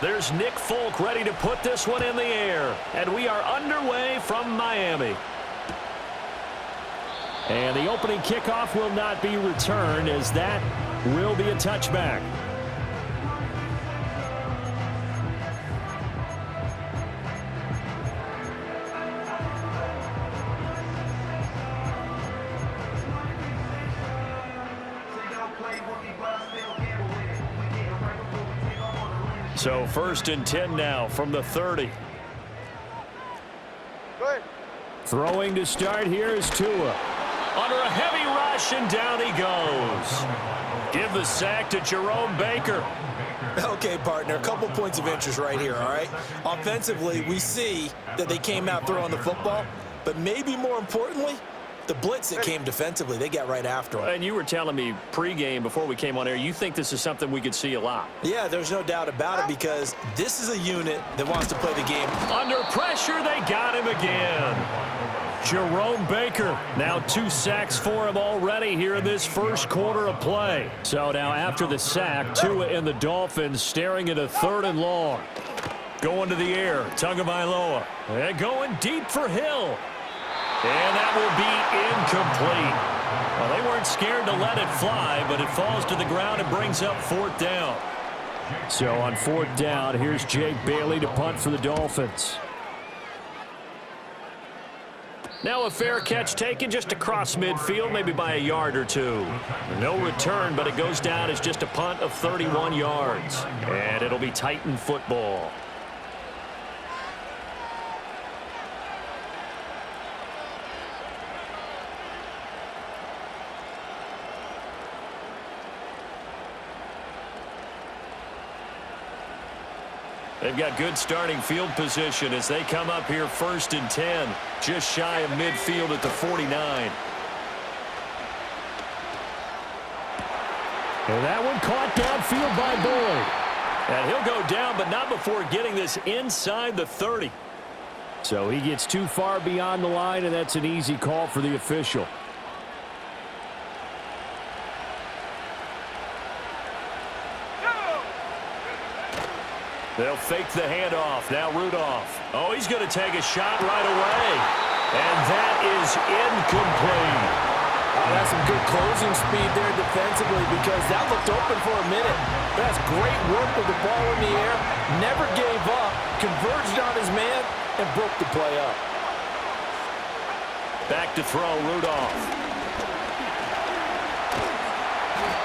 There's Nick Folk ready to put this one in the air. And we are underway from Miami. And the opening kickoff will not be returned, as that will be a touchback. So 1st and 10 now from the 30. Good. Throwing to start here is Tua. Under a heavy rush, and down he goes. Give the sack to Jerome Baker. Okay, partner, a couple points of interest right here, all right? Offensively, we see that they came out throwing the football, but maybe more importantly, the blitz that came defensively, they got right after him. And you were telling me pregame before we came on air, you think this is something we could see a lot. Yeah, there's no doubt about it, because this is a unit that wants to play the game. Under pressure, they got him again. Jerome Baker, now 2 sacks for him already here in this first quarter of play. So now after the sack, Tua and the Dolphins staring at a 3rd and long. Going to the air, Tagovailoa. And going deep for Hill. And that will be incomplete. Well, they weren't scared to let it fly, but it falls to the ground and brings up 4th down. So on 4th down, here's Jake Bailey to punt for the Dolphins. Now a fair catch taken just across midfield, maybe by a yard or 2. No return, but it goes down as just a punt of 31 yards. And it'll be Titan football. They've got good starting field position as they come up here 1st and 10, just shy of midfield at the 49. And that one caught downfield by Boyd. And he'll go down, but not before getting this inside the 30. So he gets too far beyond the line, and that's an easy call for the official. They'll fake the handoff. Now Rudolph. Oh, he's going to take a shot right away. And that is incomplete. Oh, that's some good closing speed there defensively, because that looked open for a minute. That's great work with the ball in the air. Never gave up. Converged on his man and broke the play up. Back to throw, Rudolph.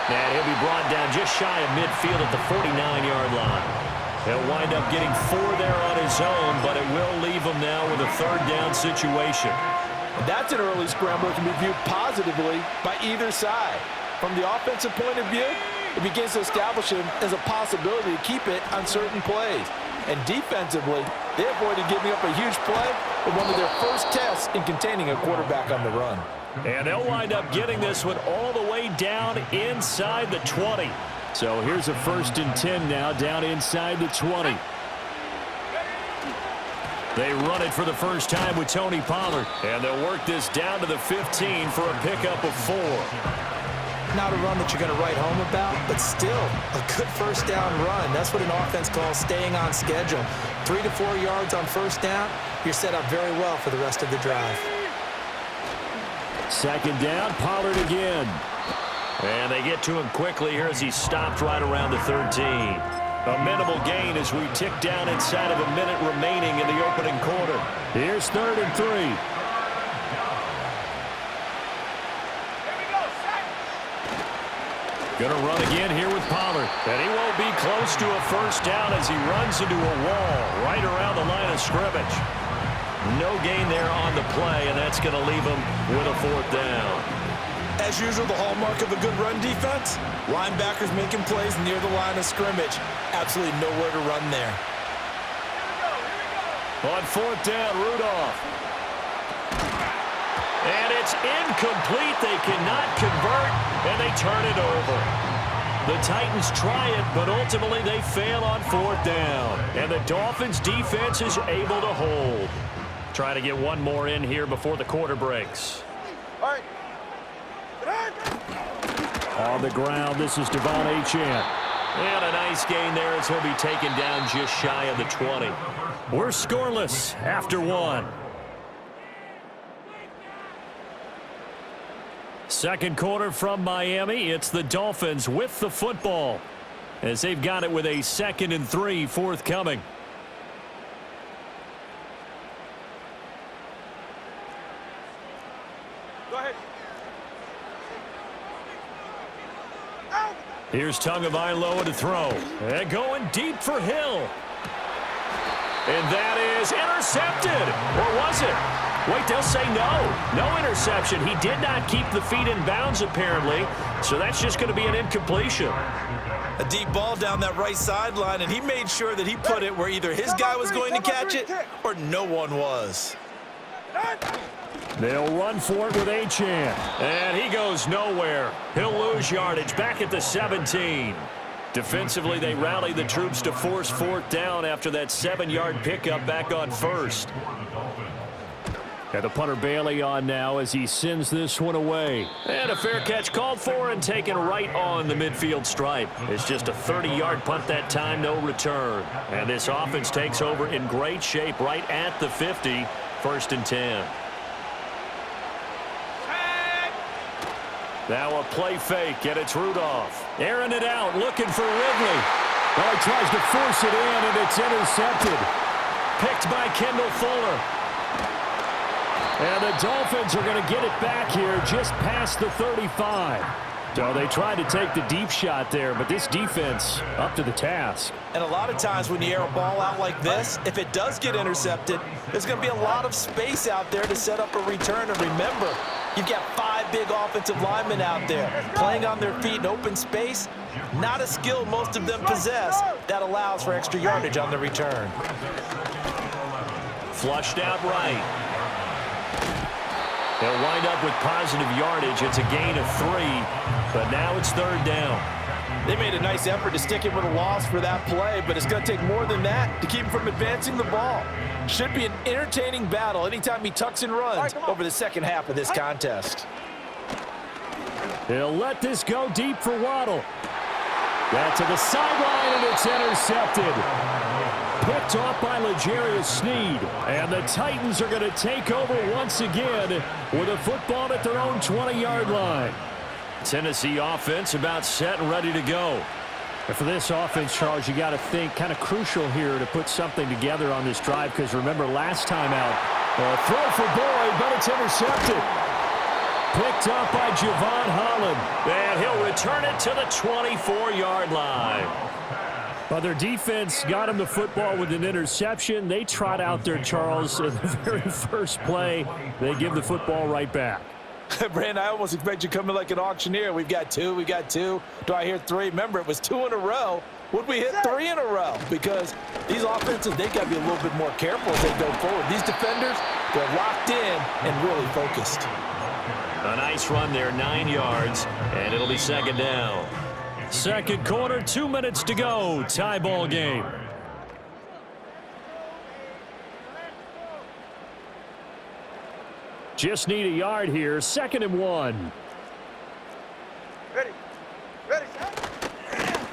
And he'll be brought down just shy of midfield at the 49-yard line. He'll wind up getting 4 there on his own, but it will leave him now with a 3rd down situation. And that's an early scramble that can be viewed positively by either side. From the offensive point of view, it begins to establish him as a possibility to keep it on certain plays. And defensively, they avoided giving up a huge play in one of their first tests in containing a quarterback on the run. And they'll wind up getting this one all the way down inside the 20. So here's a 1st and 10 now, down inside the 20. They run it for the first time with Tony Pollard. And they'll work this down to the 15 for a pickup of 4. Not a run that you're going to write home about, but still a good 1st down run. That's what an offense calls staying on schedule. 3 to 4 yards on 1st down, you're set up very well for the rest of the drive. 2nd down, Pollard again. And they get to him quickly here as he stopped right around the 13. A minimal gain as we tick down inside of a minute remaining in the opening quarter. Here's 3rd and 3. Going to run again here with Pollard. And he won't be close to a 1st down as he runs into a wall right around the line of scrimmage. No gain there on the play, and that's going to leave him with a 4th down. As usual, the hallmark of a good run defense, linebackers making plays near the line of scrimmage. Absolutely nowhere to run there. On 4th down, Rudolph. And it's incomplete. They cannot convert, and they turn it over. The Titans try it, but ultimately they fail on 4th down. And the Dolphins' defense is able to hold. Try to get one more in here before the quarter breaks. All right. On the ground, this is Devon Achane. And a nice gain there as he'll be taken down just shy of the 20. We're scoreless after one. Second quarter from Miami. It's the Dolphins with the football as they've got it with a 2nd and 3 forthcoming. Go ahead. Here's Tagovailoa to throw. And going deep for Hill. And that is intercepted. Or was it? Wait, they'll say no. No interception. He did not keep the feet in bounds, apparently. So that's just going to be an incompletion. A deep ball down that right sideline, and he made sure that he put it where either his guy was going to catch it or no one was. They'll run for it with Achane. And he goes nowhere. He'll lose yardage back at the 17. Defensively, they rally the troops to force 4th down after that 7-yard pickup back on 1st. Got the punter Bailey on now as he sends this one away. And a fair catch called for and taken right on the midfield stripe. It's just a 30-yard punt that time, no return. And this offense takes over in great shape right at the 50, 1st and 10. Now a play fake, and it's Rudolph. Airing it out, looking for Ridley. Well, he tries to force it in, and it's intercepted. Picked by Kendall Fuller. And the Dolphins are going to get it back here just past the 35. So they tried to take the deep shot there, but this defense up to the task. And a lot of times when you air a ball out like this, if it does get intercepted, there's going to be a lot of space out there to set up a return. And remember, you've got 5 big offensive linemen out there playing on their feet in open space. Not a skill most of them possess that allows for extra yardage on the return. Flushed out right. They'll wind up with positive yardage. It's a gain of 3, but now it's 3rd down. They made a nice effort to stick him with a loss for that play, but it's going to take more than that to keep him from advancing the ball. Should be an entertaining battle anytime he tucks and runs over the second half of this contest. He'll let this go deep for Waddle. That to the sideline, and it's intercepted. Picked off by L'Jarius Sneed. And the Titans are going to take over once again with a football at their own 20-yard line. Tennessee offense about set and ready to go. And for this offense, Charles, you got to think kind of crucial here to put something together on this drive, because remember last time out, throw for Boyd, but it's intercepted. Picked up by Javon Holland. And he'll return it to the 24-yard line. Well, their defense got him the football with an interception. They trot out there, Charles, in the very first play. They give the football right back. Brandon, I almost expect you coming like an auctioneer. We've got 2, we got 2. Do I hear 3? Remember, it was 2 in a row. Would we hit 3 in a row? Because these offenses, they got to be a little bit more careful as they go forward. These defenders, they're locked in and really focused. A nice run there, 9 yards, and it'll be 2nd down. Second quarter, 2 minutes to go. Tie ball game. Just need a yard here. 2nd and 1. Ready.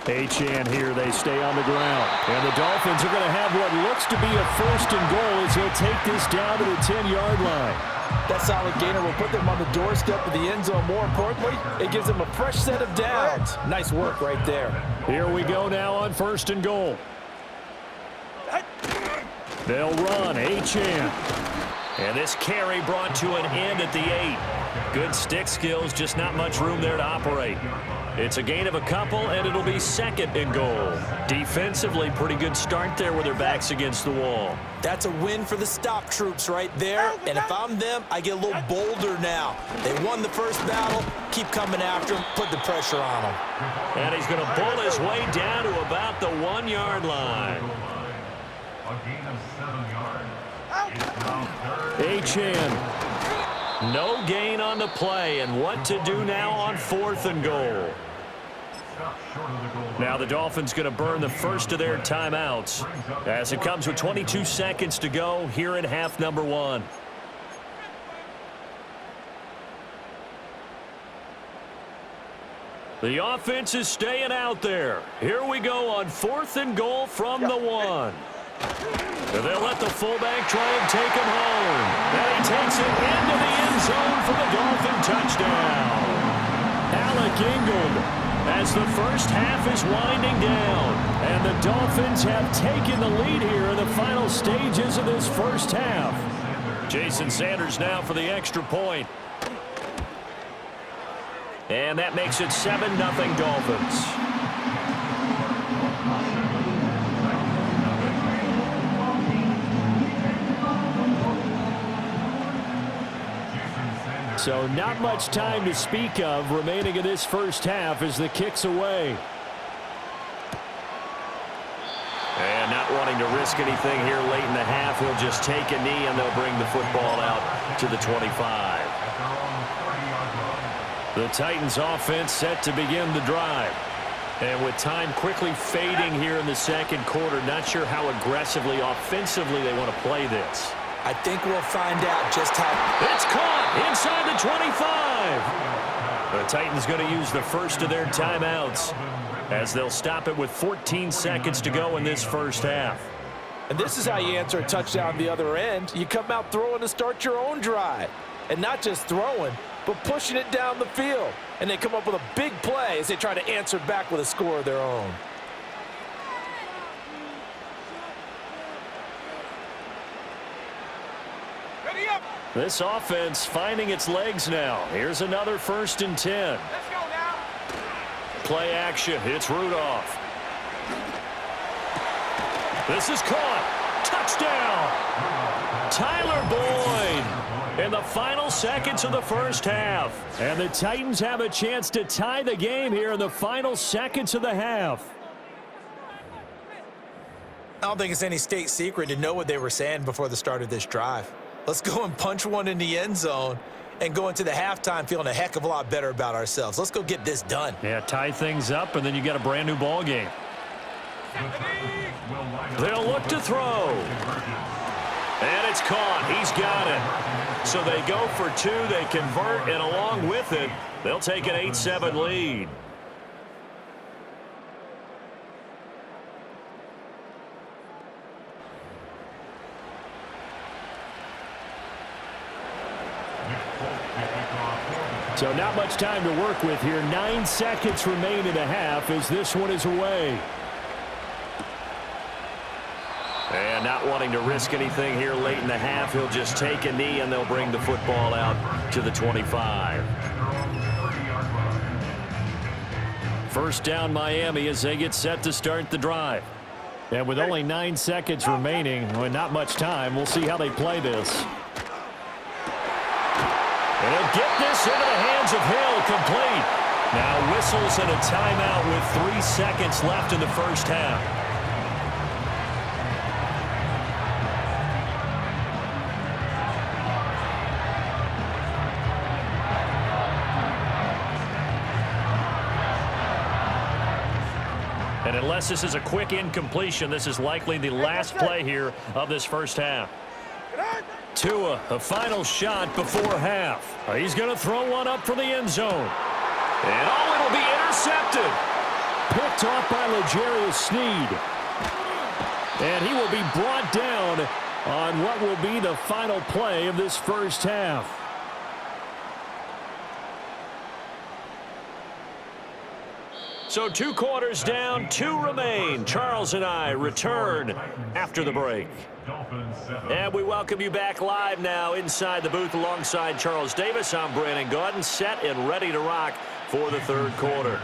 Achane here. They stay on the ground. And the Dolphins are going to have what looks to be a 1st and goal as he'll take this down to the 10-yard line. That solid gainer will put them on the doorstep of the end zone. More importantly, it gives them a fresh set of downs. Nice work right there. Here we go now on 1st and goal. They'll run. Achane. And this carry brought to an end at the 8. Good stick skills, just not much room there to operate. It's a gain of a couple, and it'll be 2nd and goal. Defensively, pretty good start there with their backs against the wall. That's a win for the stop troops right there. And if I'm them, I get a little bolder now. They won the first battle. Keep coming after them. Put the pressure on them. And he's going to pull his way down to about the 1-yard line. A gain of 7 yards. Achane. No gain on the play, and what to do now on 4th and goal. Now the Dolphins going to burn the first of their timeouts as it comes with 22 seconds to go here in half number 1. The offense is staying out there. Here we go on 4th and goal from the 1. And they'll let the fullback try and take him home. And he takes it into the end zone for the Dolphin touchdown. Alec Ingold, as the first half is winding down. And the Dolphins have taken the lead here in the final stages of this first half. Jason Sanders now for the extra point. And that makes it 7-0 Dolphins. So not much time to speak of remaining in this first half as the kick's away. And not wanting to risk anything here late in the half, he'll just take a knee and they'll bring the football out to the 25. The Titans offense set to begin the drive. And with time quickly fading here in the second quarter, not sure how aggressively, offensively they want to play this. I think we'll find out just how. It's caught inside the 25. The Titans going to use the first of their timeouts as they'll stop it with 14 seconds to go in this first half. And this is how you answer a touchdown the other end. You come out throwing to start your own drive. And not just throwing, but pushing it down the field. And they come up with a big play as they try to answer back with a score of their own. This offense finding its legs now. Here's another 1st and 10. Let's go now. Play action. It's Rudolph. This is caught. Touchdown. Tyler Boyd in the final seconds of the first half. And the Titans have a chance to tie the game here in the final seconds of the half. I don't think it's any state secret to know what they were saying before the start of this drive. Let's go and punch one in the end zone and go into the halftime feeling a heck of a lot better about ourselves. Let's go get this done. Yeah, tie things up, and then you get a brand new ball game. They'll look to throw. And it's caught. He's got it. So they go for 2. They convert, and along with it, they'll take an 8-7 lead. So not much time to work with here. 9 seconds remain in the half as this one is away. And not wanting to risk anything here late in the half, he'll just take a knee and they'll bring the football out to the 25. First down Miami as they get set to start the drive. And with only 9 seconds remaining, and not much time, we'll see how they play this. And he'll get this into the hands of Hill, complete. Now whistles and a timeout with 3 seconds left in the first half. And unless this is a quick incompletion, this is likely the last play here of this first half. Tua, a final shot before half. He's going to throw one up for the end zone. And it'll be intercepted. Picked off by L'Jarius Sneed. And he will be brought down on what will be the final play of this first half. So 2 quarters down, 2 remain. Charles and I return after the break. And we welcome you back live now inside the booth alongside Charles Davis. I'm Brandon Gaudin, set and ready to rock for the third quarter.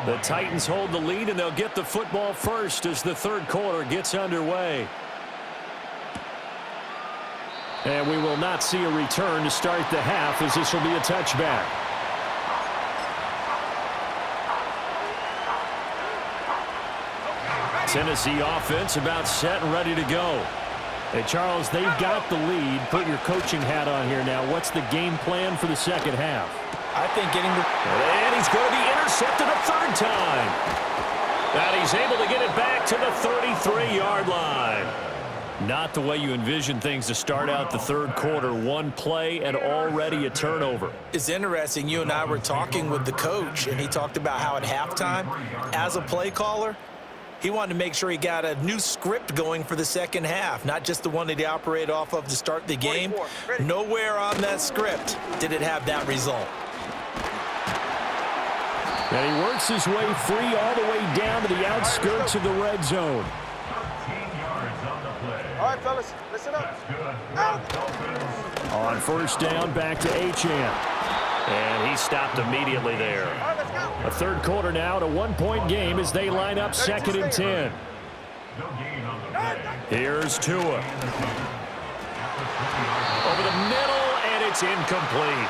The Titans hold the lead, and they'll get the football first as the third quarter gets underway. And we will not see a return to start the half as this will be a touchback. Tennessee offense about set and ready to go. Hey, Charles, they've got the lead. Put your coaching hat on here now. What's the game plan for the second half? I think getting the... And he's going to be intercepted a 3rd time. And he's able to get it back to the 33-yard line. Not the way you envision things to start out the third quarter. One play and already a turnover. It's interesting. You and I were talking with the coach, and he talked about how at halftime, as a play caller, he wanted to make sure he got a new script going for the second half, not just the one that he operated off of to start the game. Nowhere on that script did it have that result. And he works his way free all the way down to the outskirts of the red zone. 13 yards on the play. All right, fellas, listen up. That's good. On first down, back to Achane. And he stopped immediately there. All right, let's go. A third quarter now, and a one-point game as they line up 2nd and 10. No gain on the play. Here's Tua. Over the middle, and it's incomplete.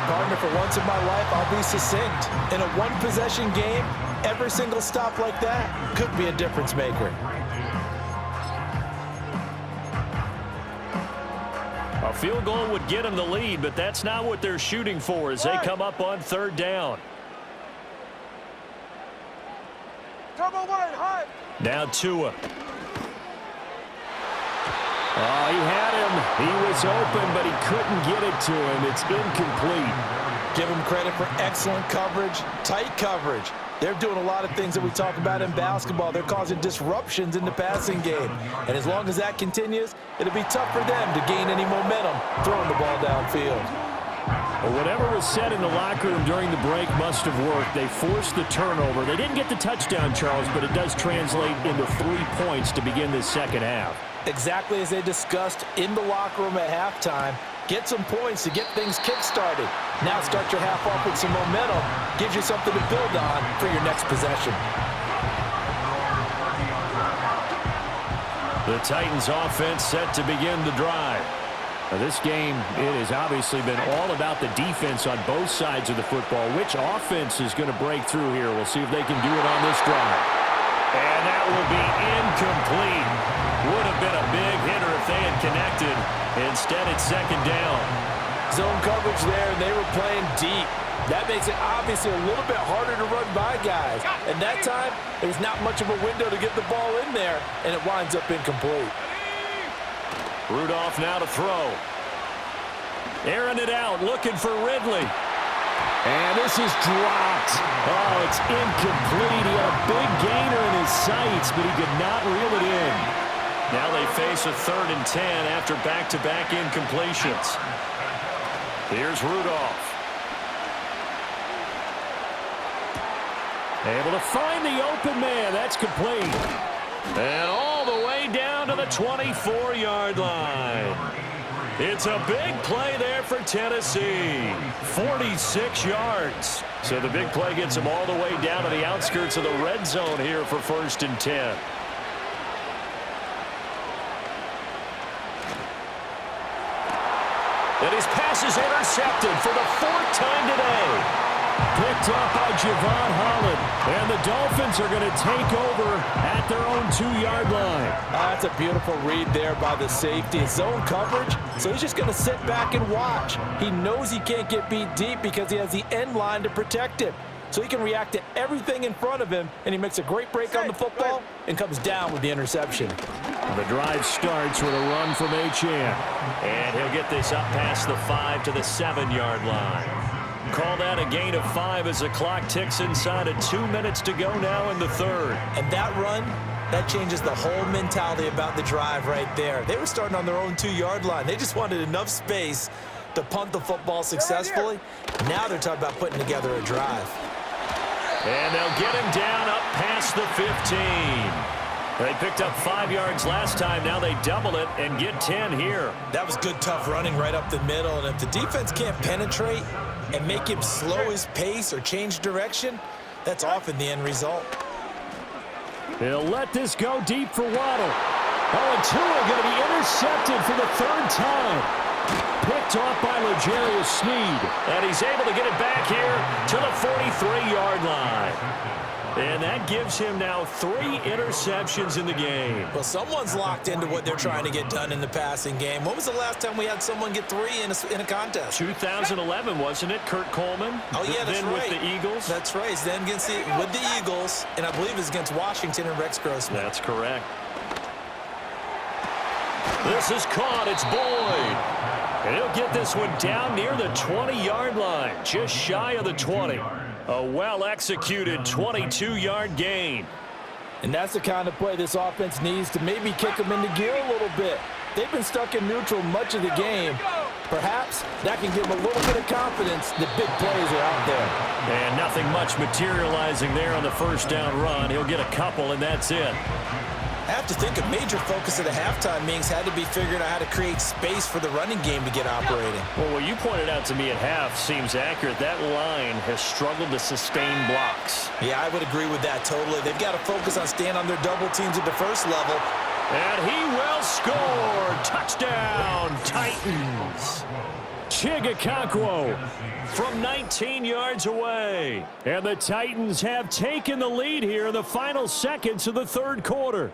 Partner, for once in my life, I'll be succinct. In a one-possession game, every single stop like that could be a difference maker. A field goal would get them the lead, but that's not what they're shooting for as they come up on third down. Turbo one, high. Now Tua. Oh, he had him. He was open, but he couldn't get it to him. It's incomplete. Give him credit for excellent coverage, tight coverage. They're doing a lot of things that we talk about in basketball. They're causing disruptions in the passing game. And as long as that continues, it'll be tough for them to gain any momentum throwing the ball downfield. Well, whatever was said in the locker room during the break must have worked. They forced the turnover. They didn't get the touchdown, Charles, but it does translate into 3 points to begin this second half. Exactly as they discussed in the locker room at halftime. Get some points to get things kick-started. Now start your half off with some momentum. Gives you something to build on for your next possession. The Titans offense set to begin the drive. Now, this game, it has obviously been all about the defense on both sides of the football. Which offense is going to break through here? We'll see if they can do it on this drive. And that will be incomplete. Would have been a big hitter if they had connected. Instead, it's second down. Zone coverage there, and they were playing deep. That makes it obviously a little bit harder to run by guys. And that time, there's not much of a window to get the ball in there, and it winds up incomplete. Rudolph now to throw. Airing it out, looking for Ridley. And this is dropped. Oh, it's incomplete. He had a big gainer in his sights, but he could not reel it in. Now they face a 3rd and 10 after back-to-back incompletions. Here's Rudolph. Able to find the open man. That's complete. And all the way down to the 24-yard line. It's a big play there for Tennessee. 46 yards. So the big play gets them all the way down to the outskirts of the red zone here for 1st and 10. And his pass is intercepted for the 4th time today. Picked up by Javon Holland. And the Dolphins are going to take over at their own 2-yard line. That's a beautiful read there by the safety. It's zone coverage, so he's just going to sit back and watch. He knows he can't get beat deep because he has the end line to protect him. So he can react to everything in front of him, and he makes a great break on the football and comes down with the interception. The drive starts with a run from Achane. And he'll get this up past the 5 to the 7-yard line. Call that a gain of 5 as the clock ticks inside of 2 minutes to go now in the 3rd. And that run, that changes the whole mentality about the drive right there. They were starting on their own 2-yard line. They just wanted enough space to punt the football successfully. Now they're talking about putting together a drive. And they'll get him down up past the 15. They picked up 5 yards last time. Now they double it and get 10 here. That was good, tough running right up the middle. And if the defense can't penetrate and make him slow his pace or change direction, that's often the end result. They'll let this go deep for Waddle. Oh, and Tua going to be intercepted for the 3rd time. Picked off by L'Jarius Sneed. And he's able to get it back here to the 43-yard line. And that gives him now 3 interceptions in the game. Well, someone's locked into what they're trying to get done in the passing game. When was the last time we had someone get 3 in a contest? 2011, wasn't it? Kurt Coleman? Oh, yeah, that's then right. with the Eagles? That's right. Then against with the Eagles, and I believe it's against Washington and Rex Grossman. That's correct. This is caught. It's Boyd. And he'll get this one down near the 20-yard line, just shy of the 20. A well-executed 22-yard gain. And that's the kind of play this offense needs to maybe kick them into gear a little bit. They've been stuck in neutral much of the game. Perhaps that can give them a little bit of confidence that big plays are out there. And nothing much materializing there on the first down run. He'll get a couple, and that's it. I have to think a major focus of the halftime meetings had to be figuring out how to create space for the running game to get operating. Well, what you pointed out to me at half seems accurate. That line has struggled to sustain blocks. Yeah, I would agree with that totally. They've got to focus on staying on their double teams at the first level. And he will score. Touchdown, Titans. Chigakankwo from 19 yards away. And the Titans have taken the lead here in the final seconds of the third quarter.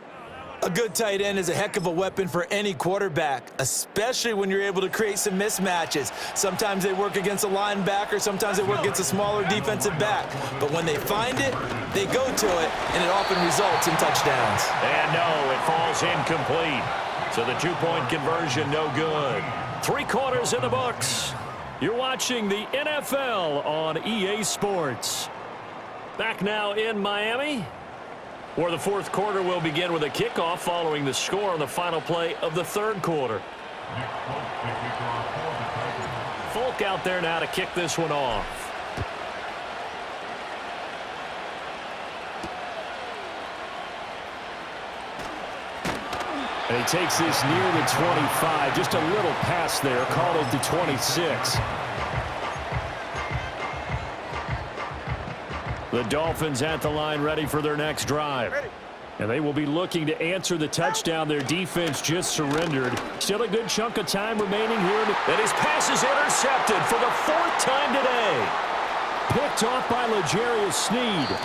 A good tight end is a heck of a weapon for any quarterback, especially when you're able to create some mismatches. Sometimes they work against a linebacker, sometimes they work against a smaller defensive back. But when they find it, they go to it, and it often results in touchdowns. And no, it falls incomplete. So the two-point conversion, no good. 3 quarters in the books. You're watching the NFL on EA Sports. Back now in Miami, where the fourth quarter will begin with a kickoff following the score on the final play of the third quarter. Folk out there now to kick this one off. And he takes this near the 25. Just a little pass there. Called it the 26. The Dolphins at the line ready for their next drive. And they will be looking to answer the touchdown their defense just surrendered. Still a good chunk of time remaining here. And his pass is intercepted for the 4th time today. Picked off by L'Jarius Sneed.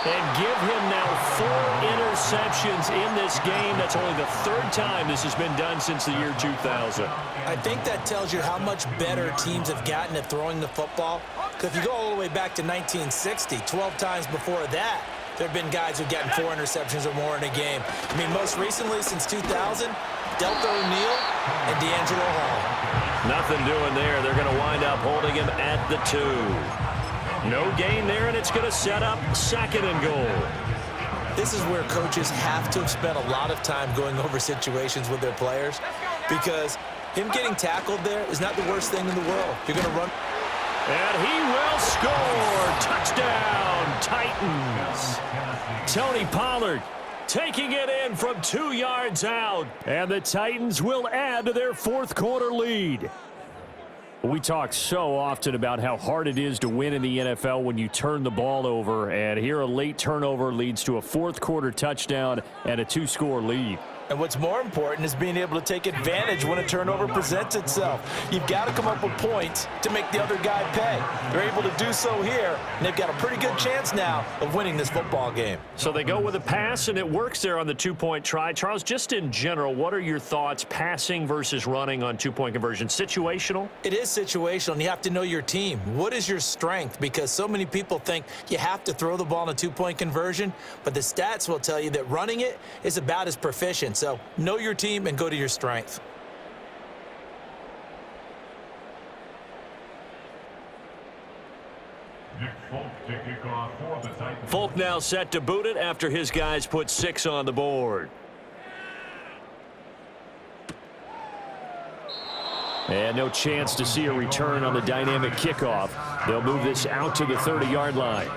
And give him now 4 interceptions in this game. That's only the 3rd time this has been done since the year 2000. I think that tells you how much better teams have gotten at throwing the football. Because if you go all the way back to 1960, 12 times before that, there have been guys who've gotten 4 interceptions or more in a game. I mean, most recently, since 2000, Delta O'Neal and D'Angelo Hall. Nothing doing there. They're going to wind up holding him at the 2. No gain there, and it's going to set up 2nd and goal. This is where coaches have to have spent a lot of time going over situations with their players, because him getting tackled there is not the worst thing in the world. You're going to run. And he will score. Touchdown, Titans. Tony Pollard taking it in from 2 yards out. And the Titans will add to their 4th quarter lead. We talk so often about how hard it is to win in the NFL when you turn the ball over. And here a late turnover leads to a 4th quarter touchdown and a 2-score lead. And what's more important is being able to take advantage when a turnover presents itself. You've got to come up with points to make the other guy pay. They're able to do so here, and they've got a pretty good chance now of winning this football game. So they go with a pass, and it works there on the 2-point try. Charles, just in general, what are your thoughts passing versus running on 2-point conversion? Situational? It is situational, and you have to know your team. What is your strength? Because so many people think you have to throw the ball in a 2-point conversion, but the stats will tell you that running it is about as proficient. So know your team and go to your strength. Folk now set to boot it after his guys put 6 on the board. And no chance to see a return on the dynamic kickoff. They'll move this out to the 30-yard line.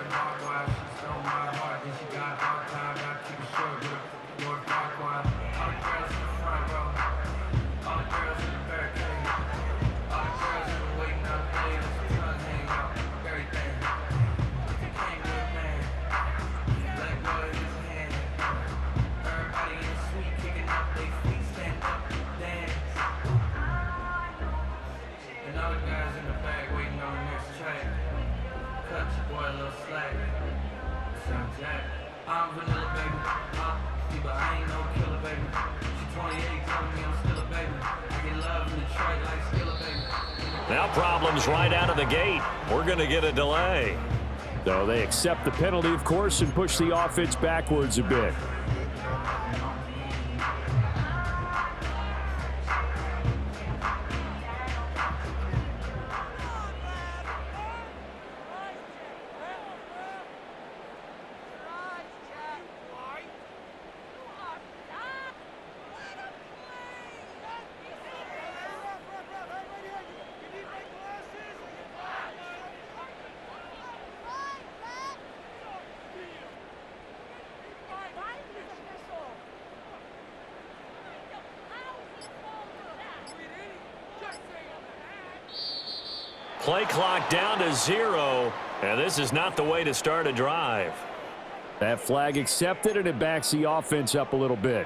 Now problems right out of the gate. We're going to get a delay. So they accept the penalty, of course, and push the offense backwards a bit. Play clock down to 0, and this is not the way to start a drive. That flag accepted, and it backs the offense up a little bit.